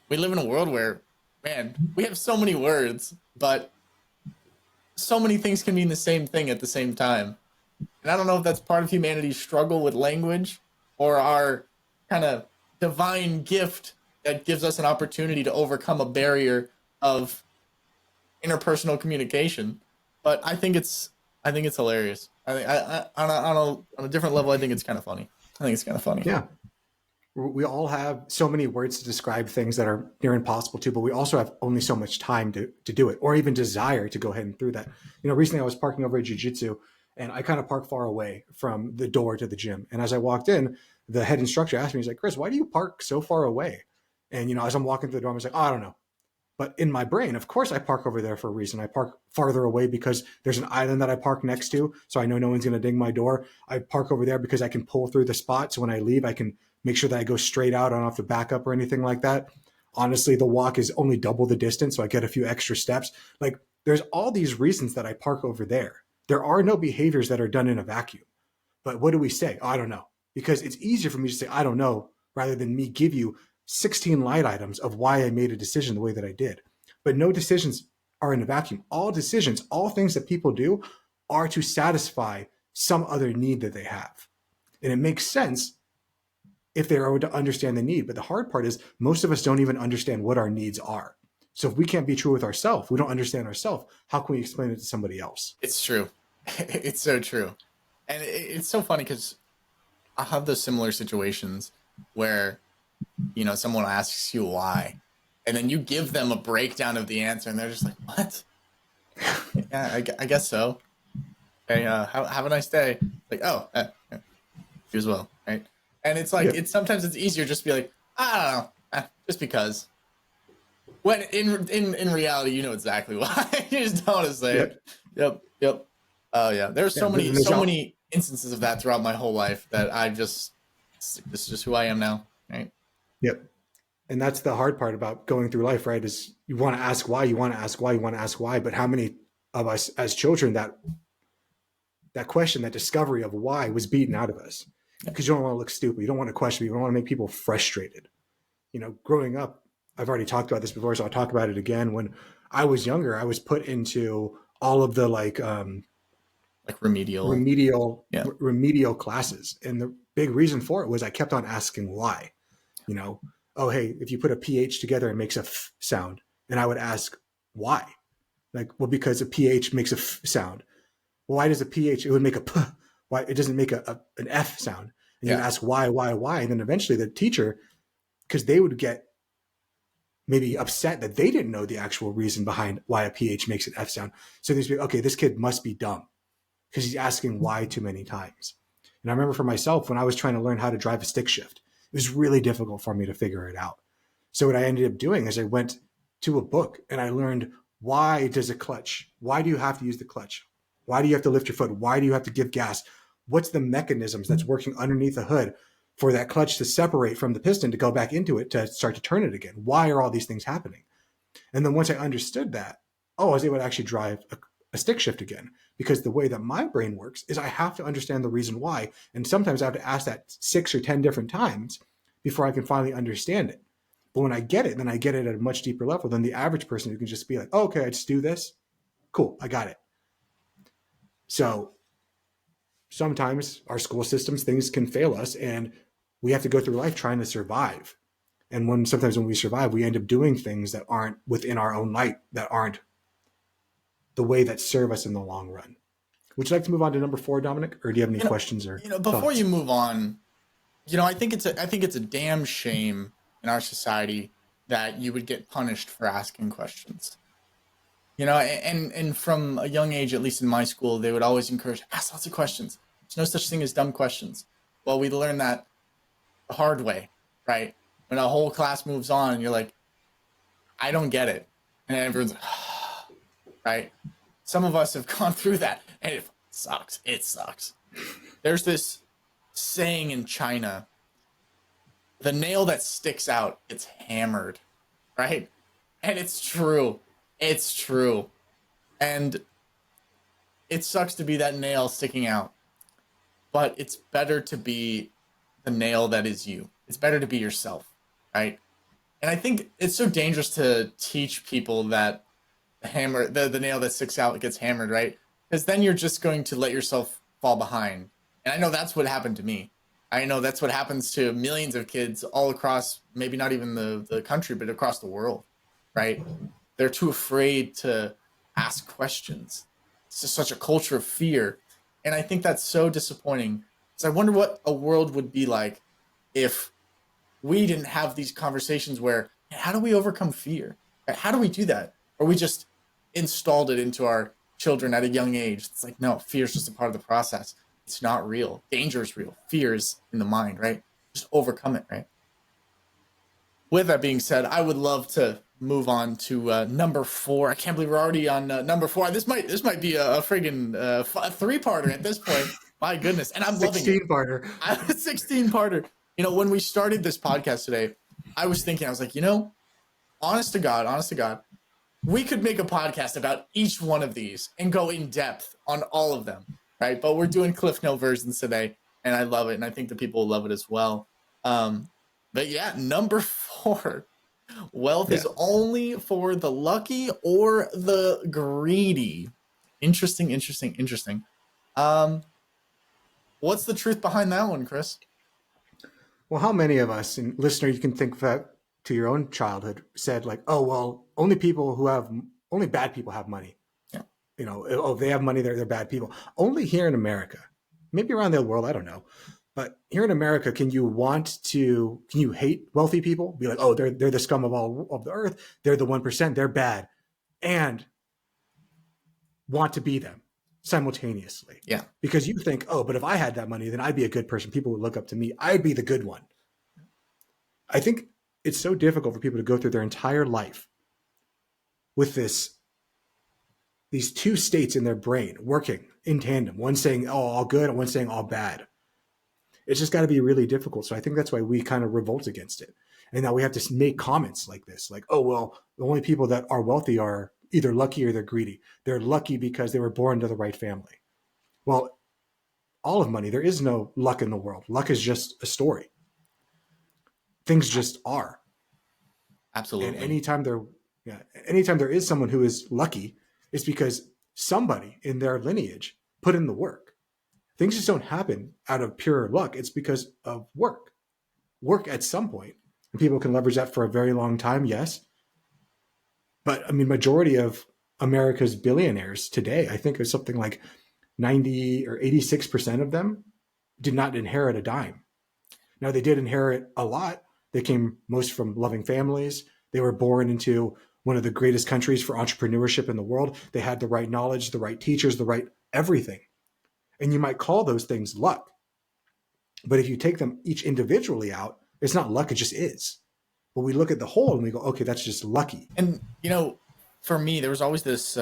we live in a world where, man, we have so many words, but so many things can mean the same thing at the same time. And I don't know if that's part of humanity's struggle with language or our kind of divine gift that gives us an opportunity to overcome a barrier of interpersonal communication. But I think it's hilarious. On a different level, I think it's kind of funny. I think it's kind of funny. Yeah. We all have so many words to describe things that are near impossible to, but we also have only so much time to do it, or even desire to go ahead and through that. Recently I was parking over at jiu-jitsu, and I kind of parked far away from the door to the gym. And as I walked in, the head instructor asked me, he's like, Chris, why do you park so far away? And, as I'm walking through the door, I was like, oh, I don't know. But in my brain, of course, I park over there for a reason. I park farther away because there's an island that I park next to, so I know no one's going to ding my door. I park over there because I can pull through the spot, so when I leave, I can make sure that I go straight out. I don't have to back up or anything like that. Honestly, the walk is only double the distance, so I get a few extra steps. Like, there's all these reasons that I park over there. There are no behaviors that are done in a vacuum. But what do we say? Oh, I don't know. Because it's easier for me to say, I don't know, rather than me give you 16 light items of why I made a decision the way that I did. But no decisions are in a vacuum. All decisions, all things that people do are to satisfy some other need that they have. And it makes sense if they are to understand the need. But the hard part is most of us don't even understand what our needs are. So if we can't be true with ourselves, we don't understand ourselves, how can we explain it to somebody else? It's true. It's so true. And it's so funny because I have those similar situations where, someone asks you why, and then you give them a breakdown of the answer, and they're just like, what? Yeah, I guess so. Okay, have a nice day. Like, oh, yeah, you as well, right? And it's like, it's sometimes it's easier just to be like, I don't know, just because. When in reality, you know exactly why. You just don't want to say it. Yep. Oh yeah, there's so many instances of that throughout my whole life that this is just who I am now, right? Yep. And that's the hard part about going through life, right? Is you want to ask why, but how many of us as children that question, that discovery of why was beaten out of us? Because you don't want to look stupid. You don't want to question. You don't want to make people frustrated. Growing up, I've already talked about this before, so I'll talk about it again. When I was younger, I was put into all of the remedial classes. And the big reason for it was I kept on asking why. Oh, hey, if you put a pH together, it makes a f sound. And I would ask why? Well, because a pH makes a f sound. Well, why does a pH, it would make a p, why it doesn't make an F sound? And you ask why? And then eventually the teacher, because they would get maybe upset that they didn't know the actual reason behind why a pH makes an F sound. So they'd be, okay, this kid must be dumb because he's asking why too many times. And I remember for myself, when I was trying to learn how to drive a stick shift, it was really difficult for me to figure it out. So what I ended up doing is I went to a book and I learned, why do you have to use the clutch? Why do you have to lift your foot? Why do you have to give gas? What's the mechanisms that's working underneath the hood for that clutch to separate from the piston to go back into it to start to turn it again? Why are all these things happening? And then once I understood that, I was able to actually drive a stick shift again, because the way that my brain works is I have to understand the reason why. And sometimes I have to ask that 6 or 10 different times before I can finally understand it. But when I get it, then I get it at a much deeper level than the average person who can just be like, oh, okay, I just do this. Cool, I got it. So sometimes our school systems, things can fail us, and we have to go through life trying to survive. And sometimes when we survive, we end up doing things that aren't within our own light, that aren't the way that serve us in the long run. Would you like to move on to number 4, Dominic, or do you have any questions or before thoughts? you move on, I think it's a damn shame in our society that you would get punished for asking questions. And from a young age, at least in my school, they would always encourage, ask lots of questions. There's no such thing as dumb questions. Well, we learned that the hard way, right? When a whole class moves on, and you're like, I don't get it. And everyone's like, right? Some of us have gone through that, and it sucks. It sucks. There's this saying in China, the nail that sticks out, it's hammered, right? And it's true. It's true. And it sucks to be that nail sticking out. But it's better to be the nail that is you. It's better to be yourself, right? And I think it's so dangerous to teach people that the nail that sticks out gets hammered, right? Because then you're just going to let yourself fall behind. And I know that's what happened to me. I know that's what happens to millions of kids all across, maybe not even the country, but across the world, right? They're too afraid to ask questions. It's just such a culture of fear. And I think that's so disappointing. So I wonder what a world would be like if we didn't have these conversations where, how do we overcome fear? How do we do that? Or we just installed it into our children at a young age. It's like, no, fear is just a part of the process. It's not real. Danger is real. Fear is in the mind, right? Just overcome it, right? With that being said, I would love to move on to number 4. I can't believe we're already on number 4. This might be a friggin' 3-parter at this point. My goodness, and I'm loving it. 16-parter. 16-parter. When we started this podcast today, I was thinking, I was like, honest to God, we could make a podcast about each one of these and go in depth on all of them, right? But we're doing Cliff Note versions today, and I love it, and I think the people will love it as well. But yeah, number 4, wealth is only for the lucky or the greedy. Interesting. What's the truth behind that one, Chris? Well, how many of us, and listener, you can think back to your own childhood, said like, oh, well, only bad people have money. Yeah. If they have money, they're bad people. Only here in America, maybe around the world, I don't know. But here in America, can you hate wealthy people? Be like, oh, they're the scum of all of the earth. They're the 1%. They're bad, and want to be them simultaneously. Yeah. Because you think, oh, but if I had that money, then I'd be a good person. People would look up to me. I'd be the good one. I think it's so difficult for people to go through their entire life with these two states in their brain working in tandem. One saying, oh, all good, and one saying all bad. It's just got to be really difficult. So I think that's why we kind of revolt against it. And now we have to make comments like this, like, oh, well, the only people that are wealthy are either lucky or they're greedy. They're lucky because they were born to the right family. Well, all of money, there is no luck in the world. Luck is just a story. Things just are. Absolutely. And anytime there is someone who is lucky, it's because somebody in their lineage put in the work. Things just don't happen out of pure luck. It's because of work. Work at some point. And people can leverage that for a very long time, yes. But I mean, majority of America's billionaires today, I think it's something like 90 or 86% of them did not inherit a dime. Now, they did inherit a lot. They came most from loving families. They were born into one of the greatest countries for entrepreneurship in the world. They had the right knowledge, the right teachers, the right everything. And you might call those things luck. But if you take them each individually out, it's not luck, it just is. But we look at the whole and we go, okay, that's just lucky. And, for me, there was always this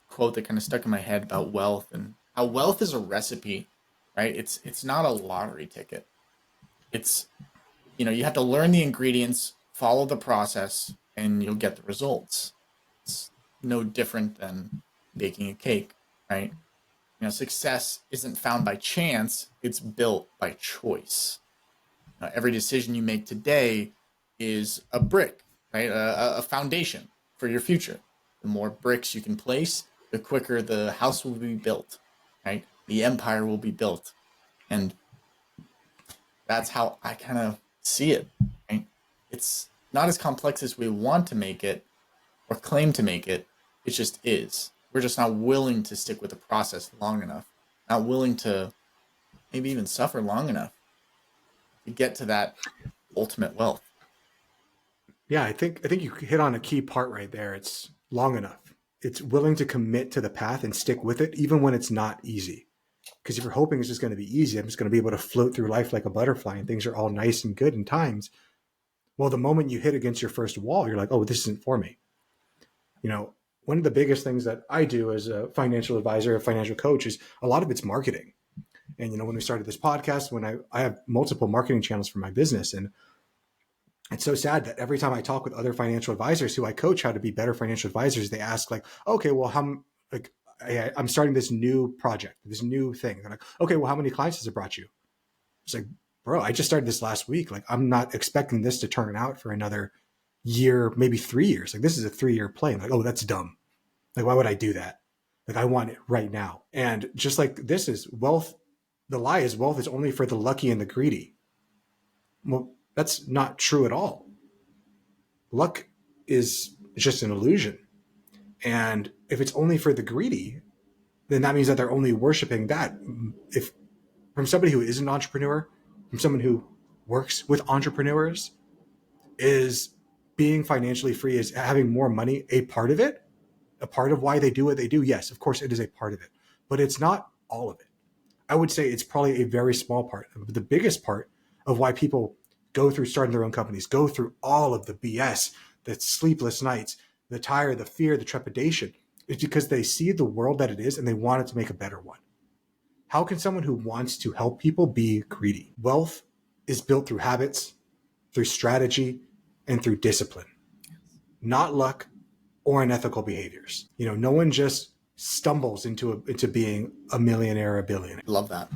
quote that kind of stuck in my head about wealth and how wealth is a recipe, right? It's not a lottery ticket. It's, you have to learn the ingredients, follow the process, and you'll get the results. It's no different than baking a cake, right? Success isn't found by chance, it's built by choice. Every decision you make today is a brick, right? A foundation for your future. The more bricks you can place, the quicker the house will be built, right? The empire will be built. And that's how I kind of see it, right? It's not as complex as we want to make it or claim to make it. It just is. We're just not willing to stick with the process long enough, not willing to maybe even suffer long enough to get to that ultimate wealth. Yeah, I think you hit on a key part right there. It's long enough. It's willing to commit to the path and stick with it, even when it's not easy. Because if you're hoping it's just going to be easy, I'm just going to be able to float through life like a butterfly and things are all nice and good in times. Well, the moment you hit against your first wall, you're like, oh, this isn't for me. You know, one of the biggest things that I do as a financial advisor, a financial coach, is a lot of it's marketing. And, when we started this podcast, when I have multiple marketing channels for my business, and it's so sad that every time I talk with other financial advisors who I coach how to be better financial advisors, they ask like, okay, well, like, I'm starting this new project, this new thing. They're like, okay, well, how many clients has it brought you? It's like, bro, I just started this last week. Like, I'm not expecting this to turn out for another year, maybe 3 years. Like, this is a 3-year play. I'm like, oh, that's dumb. Like, why would I do that? Like, I want it right now. And just like this is wealth, the lie is wealth is only for the lucky and the greedy. Well, that's not true at all. Luck is just an illusion. And if it's only for the greedy, then that means that they're only worshiping that. If from somebody who is an entrepreneur, from someone who works with entrepreneurs, is being financially free, is having more money a part of it, a part of why they do what they do? Yes, of course, it is a part of it, but it's not all of it. I would say it's probably a very small part. The biggest part of why people go through starting their own companies, go through all of the BS, the sleepless nights, the tire, the fear, the trepidation, is because they see the world that it is and they want it to make a better one. How can someone who wants to help people be greedy? Wealth is built through habits, through strategy, and through discipline, not luck or unethical behaviors. No one just stumbles into being a millionaire or a billionaire. Love that.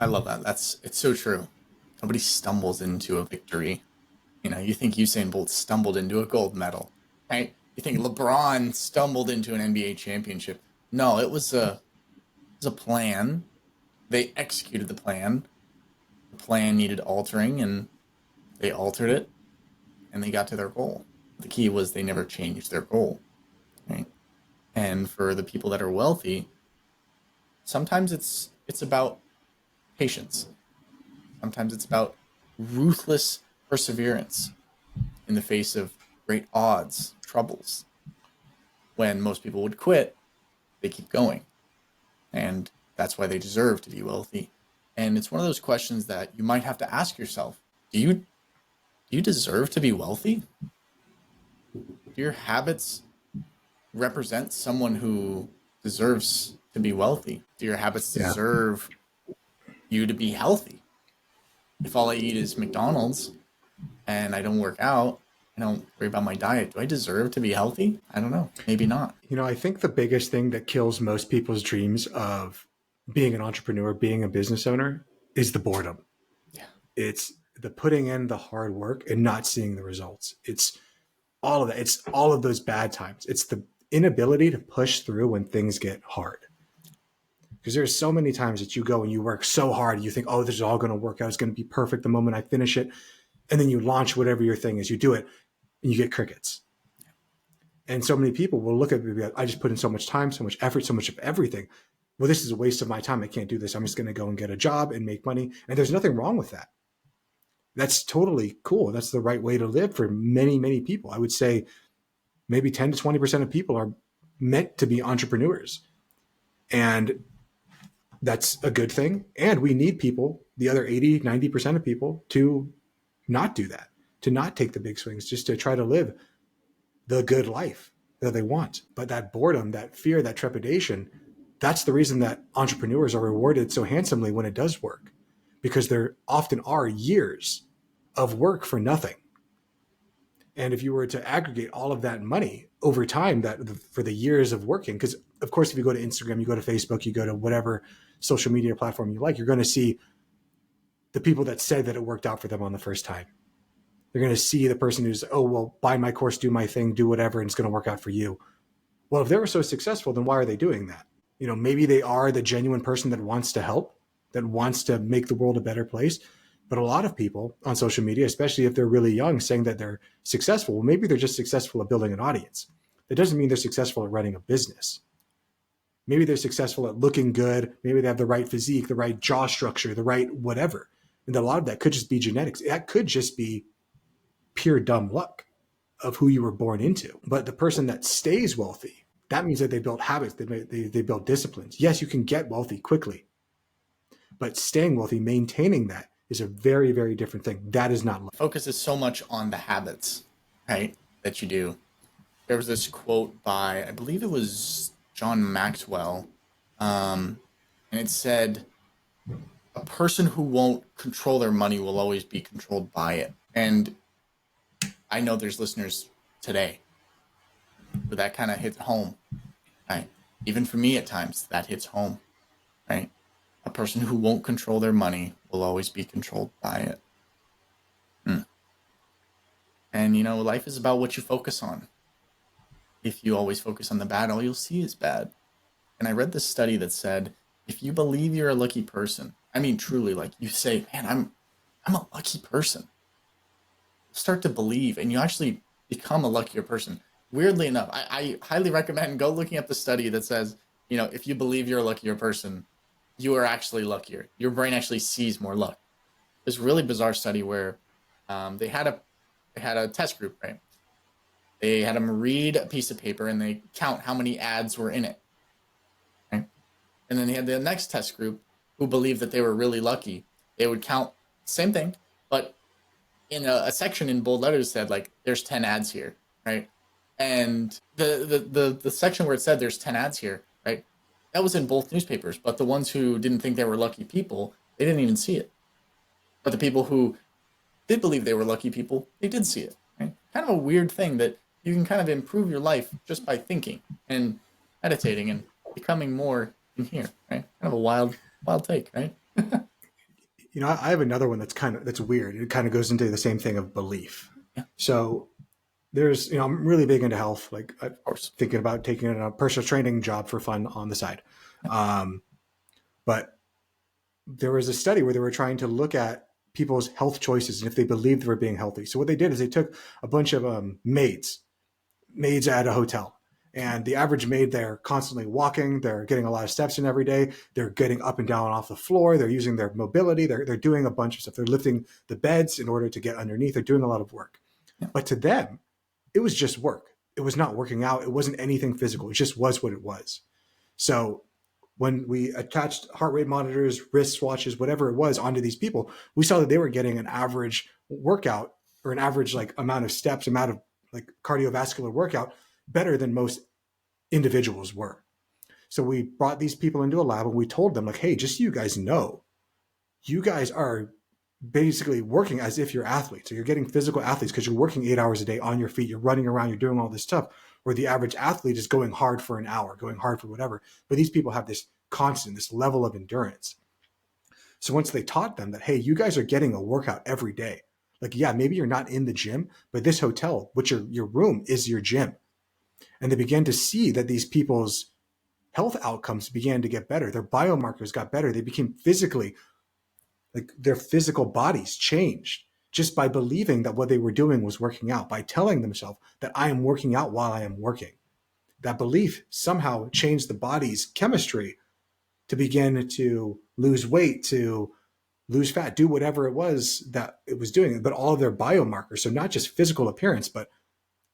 I love that. It's so true. Nobody stumbles into a victory. You think Usain Bolt stumbled into a gold medal, right? You think LeBron stumbled into an NBA championship. No, it was a plan. They executed the plan. The plan needed altering, and they altered it, and they got to their goal. The key was they never changed their goal, right? And for the people that are wealthy, sometimes it's about patience. Sometimes it's about ruthless perseverance in the face of great odds, troubles. When most people would quit, they keep going. And that's why they deserve to be wealthy. And it's one of those questions that you might have to ask yourself. Do you deserve to be wealthy? Do your habits represent someone who deserves to be wealthy? Do your habits deserve you to be healthy? If all I eat is McDonald's and I don't work out, I don't worry about my diet, do I deserve to be healthy? I don't know. Maybe not. I think the biggest thing that kills most people's dreams of being an entrepreneur, being a business owner, is the boredom. Yeah. It's the putting in the hard work and not seeing the results. It's all of that. It's all of those bad times. It's the inability to push through when things get hard. Because there's so many times that you go and you work so hard, you think, oh, this is all going to work out. It's going to be perfect the moment I finish it. And then you launch whatever your thing is, you do it, and you get crickets. And so many people will look at me and be like, I just put in so much time, so much effort, so much of everything. Well, this is a waste of my time. I can't do this. I'm just going to go and get a job and make money. And there's nothing wrong with that. That's totally cool. That's the right way to live for many, many people. I would say maybe 10 to 20% of people are meant to be entrepreneurs. And that's a good thing. And we need people, the other 80, 90% of people, to not do that, to not take the big swings, just to try to live the good life. that they want. But that boredom, that fear, that trepidation, that's the reason that entrepreneurs are rewarded so handsomely when it does work, because there often are years of work for nothing. And if you were to aggregate all of that money over time, that for the years of working, because of course, if you go to Instagram, you go to Facebook, you go to whatever social media platform you like, you're going to see the people that said that it worked out for them on the first time. You're going to see the person who's, oh, well, buy my course, do my thing, do whatever, and it's going to work out for you. Well, if they were so successful, then why are they doing that? Maybe they are the genuine person that wants to help, that wants to make the world a better place. But a lot of people on social media, especially if they're really young, saying that they're successful, well, maybe they're just successful at building an audience. That doesn't mean they're successful at running a business. Maybe they're successful at looking good. Maybe they have the right physique, the right jaw structure, the right whatever. And a lot of that could just be genetics. That could just be pure dumb luck of who you were born into. But the person that stays wealthy, that means that they built habits, they built disciplines. Yes, you can get wealthy quickly, but staying wealthy, maintaining that is a very, very different thing. That is not luck. Focus is so much on the habits, right, that you do. There was this quote by, I believe it was John Maxwell, and it said, a person who won't control their money will always be controlled by it. And I know there's listeners today where that kind of hits home, right? Even for me at times, that hits home, right? A person who won't control their money will always be controlled by it. And, life is about what you focus on. If you always focus on the bad, all you'll see is bad. And I read this study that said, if you believe you're a lucky person, I mean, truly, like you say, man, I'm a lucky person. Start to believe, and you actually become a luckier person. Weirdly enough, I highly recommend go looking at the study that says, if you believe you're a luckier person, you are actually luckier. Your brain actually sees more luck. This really bizarre study where they had a test group, right? They had them read a piece of paper and they count how many ads were in it. Right? And then they had the next test group who believed that they were really lucky. They would count same thing, but in a section in bold letters said, like, there's 10 ads here, right? And the section where it said there's 10 ads here, right? That was in both newspapers, but the ones who didn't think they were lucky people, they didn't even see it. But the people who did believe they were lucky people, they did see it, right? Kind of a weird thing that you can kind of improve your life just by thinking and meditating and becoming more in here, right? Kind of a wild take, right? I have another one that's weird. It kind of goes into the same thing of belief. Yeah. So there's, I'm really big into health. Like, Of course. thinking about taking a personal training job for fun on the side. But there was a study where they were trying to look at people's health choices and if they believed they were being healthy. So what they did is they took a bunch of maids at a hotel. And the average maid, they're constantly walking. They're getting a lot of steps in every day. They're getting up and down off the floor. They're using their mobility. They're doing a bunch of stuff. They're lifting the beds in order to get underneath. They're doing a lot of work. Yeah. But to them, it was just work. It was not working out. It wasn't anything physical. It just was what it was. So when we attached heart rate monitors, wrist watches, whatever it was onto these people, we saw that they were getting an average workout or an average amount of steps, amount of cardiovascular workout better than most individuals were. So we brought these people into a lab and we told them, like, hey, just so you guys know, you guys are basically working as if you're athletes. So you're getting physical athletes because you're working 8 hours a day on your feet. You're running around, you're doing all this stuff, where the average athlete is going hard for an hour, going hard for whatever. But these people have this level of endurance. So once they taught them that, hey, you guys are getting a workout every day. Like, yeah, maybe you're not in the gym, but this hotel, which your room is your gym. And they began to see that these people's health outcomes began to get better. Their biomarkers got better. They became physically, like, their physical bodies changed just by believing that what they were doing was working out, by telling themselves that I am working out while I am working. That belief somehow changed the body's chemistry to begin to lose weight, to lose fat, do whatever it was that it was doing. But all of their biomarkers, so not just physical appearance, but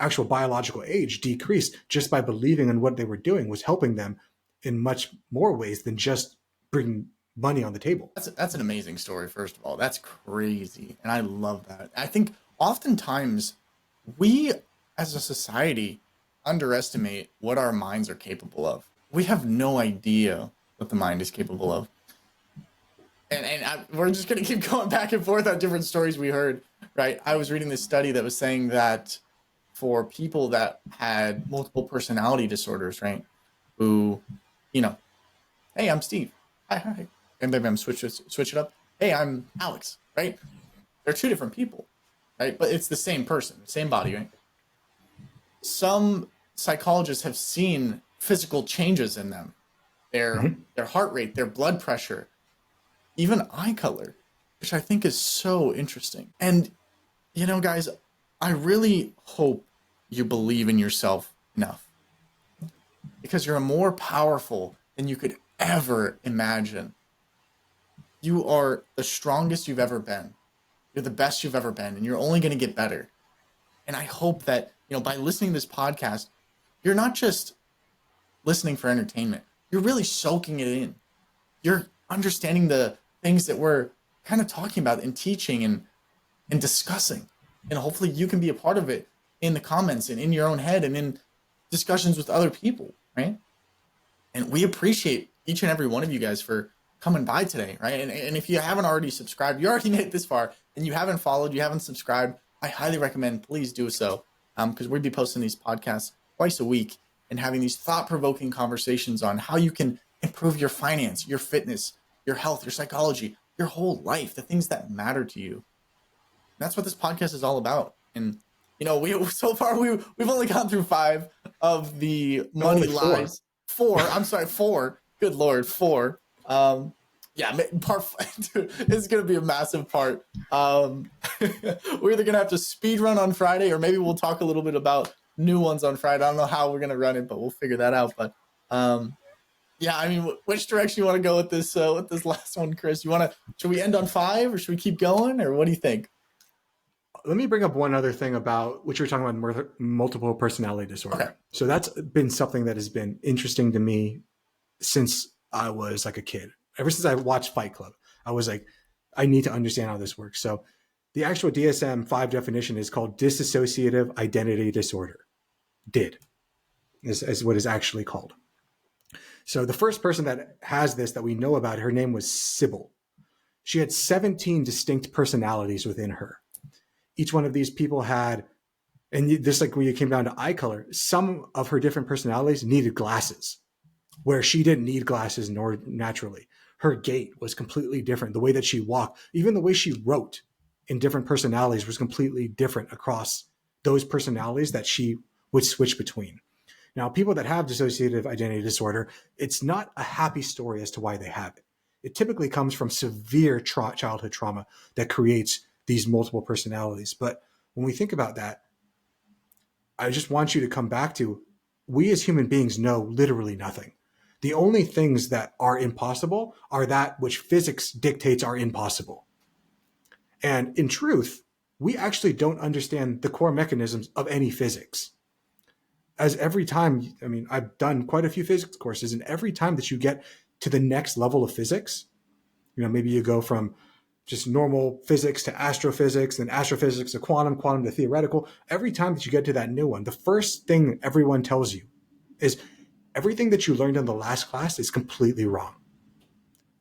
actual biological age, decreased just by believing in what they were doing was helping them in much more ways than just bringing money on the table. That's an amazing story, first of all. That's crazy. And I love that. I think oftentimes we as a society underestimate what our minds are capable of. We have no idea what the mind is capable of. We're just going to keep going back and forth on different stories we heard, right? I was reading this study that was saying that for people that had multiple personality disorders, right? Who, you know, hey, I'm Steve. Hi. And maybe I'm switch it up. Hey, I'm Alex, right? They're two different people, right? But it's the same person, same body, right? Some psychologists have seen physical changes in them, their heart rate, their blood pressure, even eye color, which I think is so interesting. And, guys, I really hope you believe in yourself enough, because you're more powerful than you could ever imagine. You are the strongest you've ever been. You're the best you've ever been, and you're only going to get better. And I hope that, by listening to this podcast, you're not just listening for entertainment. You're really soaking it in. You're understanding the things that we're kind of talking about and teaching and discussing. And hopefully you can be a part of it in the comments and in your own head and in discussions with other people, right? And we appreciate each and every one of you guys for coming by today, right? And if you haven't already subscribed, you already made it this far, and you haven't followed, you haven't subscribed, I highly recommend, please do so, because we'll be posting these podcasts twice a week and having these thought-provoking conversations on how you can improve your finance, your fitness, your health, your psychology, your whole life, the things that matter to you. And that's what this podcast is all about. And we've only gone through 5 of the money lies. 4. I'm sorry, 4. Good Lord, 4. Part 5, dude, it's gonna be a massive part. We're either gonna have to speed run on Friday, or maybe we'll talk a little bit about new ones on Friday. I don't know how we're gonna run it, but we'll figure that out. But which direction you want to go with this last one, Chris? Should we end on 5, or should we keep going, or what do you think? Let me bring up one other thing about what you were talking about, multiple personality disorder. Okay. So that's been something that has been interesting to me since I was like a kid. Ever since I watched Fight Club, I was like, I need to understand how this works. So the actual DSM-5 definition is called dissociative identity disorder. DID is what is actually called. So the first person that has this that we know about, her name was Sybil. She had 17 distinct personalities within her. Each one of these people had, and just like when you came down to eye color, some of her different personalities needed glasses, where she didn't need glasses nor naturally. Her gait was completely different. The way that she walked, even the way she wrote in different personalities was completely different across those personalities that she would switch between. Now, people that have dissociative identity disorder, it's not a happy story as to why they have it. It typically comes from severe childhood trauma that creates these multiple personalities. But when we think about that, I just want you to come back to, we as human beings know literally nothing. The only things that are impossible are that which physics dictates are impossible. And in truth, we actually don't understand the core mechanisms of any physics. As every time, I've done quite a few physics courses, and every time that you get to the next level of physics, maybe you go from just normal physics to astrophysics, then astrophysics to quantum to theoretical. Every time that you get to that new one, the first thing everyone tells you is everything that you learned in the last class is completely wrong.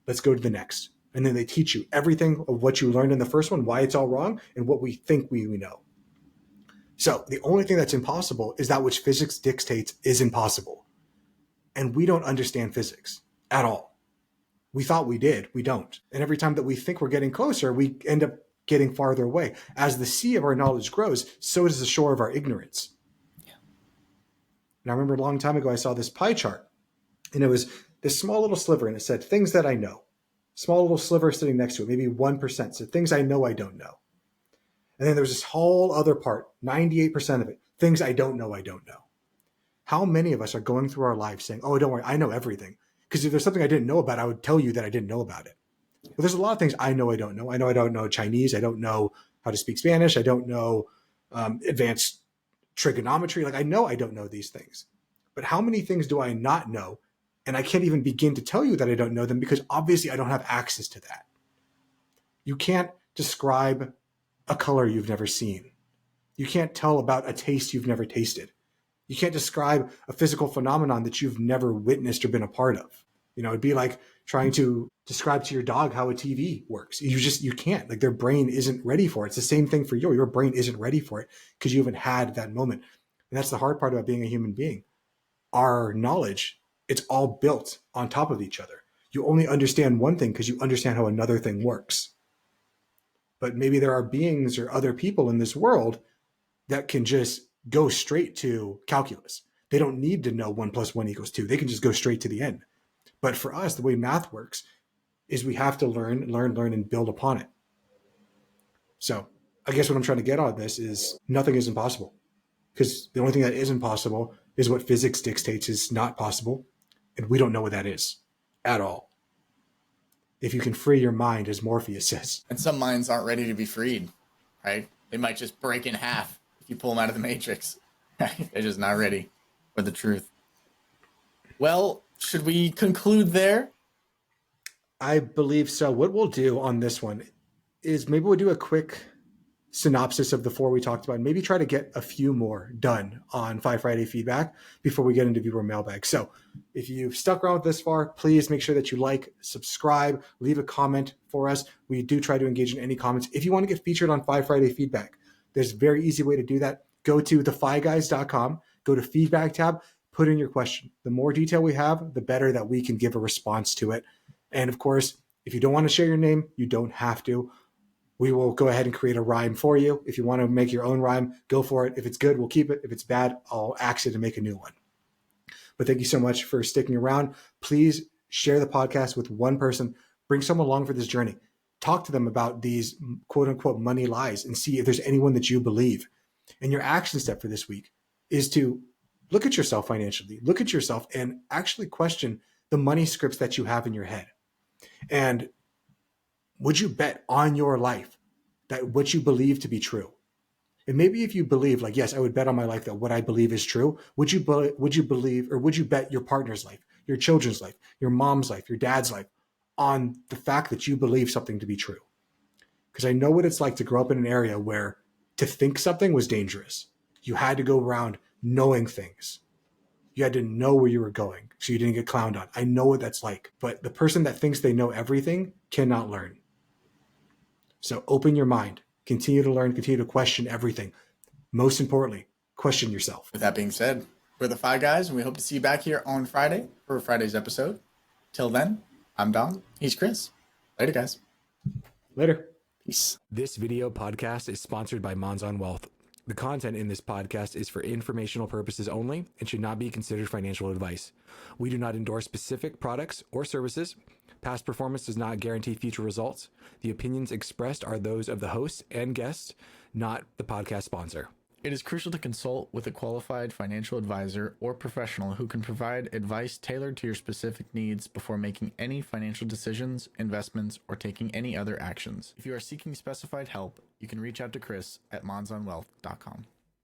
Let's go to the next. And then they teach you everything of what you learned in the first one, why it's all wrong, and what we think we know. So the only thing that's impossible is that which physics dictates is impossible. And we don't understand physics at all. We thought we did. We don't. And every time that we think we're getting closer, we end up getting farther away. As the sea of our knowledge grows, so does the shore of our ignorance. Yeah. And I remember a long time ago, I saw this pie chart, and it was this small little sliver, and it said things that I know. Small little sliver sitting next to it, maybe 1%. So things I know I don't know. And then there's this whole other part, 98% of it, things I don't know I don't know. How many of us are going through our lives saying, oh, don't worry, I know everything. Because if there's something I didn't know about, I would tell you that I didn't know about it. But there's a lot of things I know I don't know. I know I don't know Chinese. I don't know how to speak Spanish. I don't know advanced trigonometry. Like I know I don't know these things. But how many things do I not know? And I can't even begin to tell you that I don't know them because obviously I don't have access to that. You can't describe a color you've never seen. You can't tell about a taste you've never tasted. You can't describe a physical phenomenon that you've never witnessed or been a part of. It'd be like trying to describe to your dog how a TV works. You can't. Like, their brain isn't ready for it. It's the same thing for you. Your brain isn't ready for it because you haven't had that moment. And that's the hard part about being a human being. Our knowledge, it's all built on top of each other. You only understand one thing because you understand how another thing works. But maybe there are beings or other people in this world that can just go straight to calculus. They don't need to know 1 + 1 = 2. They can just go straight to the end. But for us, the way math works is we have to learn, and build upon it. So I guess what I'm trying to get on this is nothing is impossible, because the only thing that isn't possible is what physics dictates is not possible. And we don't know what that is at all. If you can free your mind, as Morpheus says. And some minds aren't ready to be freed, right? They might just break in half if you pull them out of the matrix. They're just not ready for the truth. Well, should we conclude there? I believe so. What we'll do on this one is maybe we'll do a quick synopsis of the 4 we talked about, and maybe try to get a few more done on Five Friday feedback before we get into viewer mailbag. So if you've stuck around this far, please make sure that you like, subscribe, leave a comment for us. We do try to engage in any comments. If you want to get featured on Five Friday feedback, there's a very easy way to do that. Go to thefiguys.com, go to feedback tab, put in your question. The more detail we have, the better that we can give a response to it. And of course, if you don't want to share your name, you don't have to. We will go ahead and create a rhyme for you. If you want to make your own rhyme, go for it. If it's good, we'll keep it. If it's bad, I'll axe it and make a new one. But thank you so much for sticking around. Please share the podcast with one person. Bring someone along for this journey. Talk to them about these quote unquote money lies and see if there's anyone that you believe. And your action step for this week is to look at yourself financially, look at yourself and actually question the money scripts that you have in your head. And would you bet on your life that what you believe to be true? And maybe if you believe, like, yes, I would bet on my life that what I believe is true, would you believe, or would you bet your partner's life, your children's life, your mom's life, your dad's life on the fact that you believe something to be true? Because I know what it's like to grow up in an area where to think something was dangerous. You had to go around knowing things. You had to know where you were going so you didn't get clowned on. I know what that's like. But the person that thinks they know everything cannot learn. So open your mind, continue to learn, continue to question everything. Most importantly, question yourself. With that being said, we're the Five Guys, and we hope to see you back here on Friday for Friday's episode. Till then, I'm Dom. He's Chris. Later, guys. Later. Peace. This video podcast is sponsored by Mons on Wealth. The content in this podcast is for informational purposes only and should not be considered financial advice. We do not endorse specific products or services. Past performance does not guarantee future results. The opinions expressed are those of the host and guests, not the podcast sponsor. It is crucial to consult with a qualified financial advisor or professional who can provide advice tailored to your specific needs before making any financial decisions, investments, or taking any other actions. If you are seeking specified help, you can reach out to Chris at monsonwealth.com.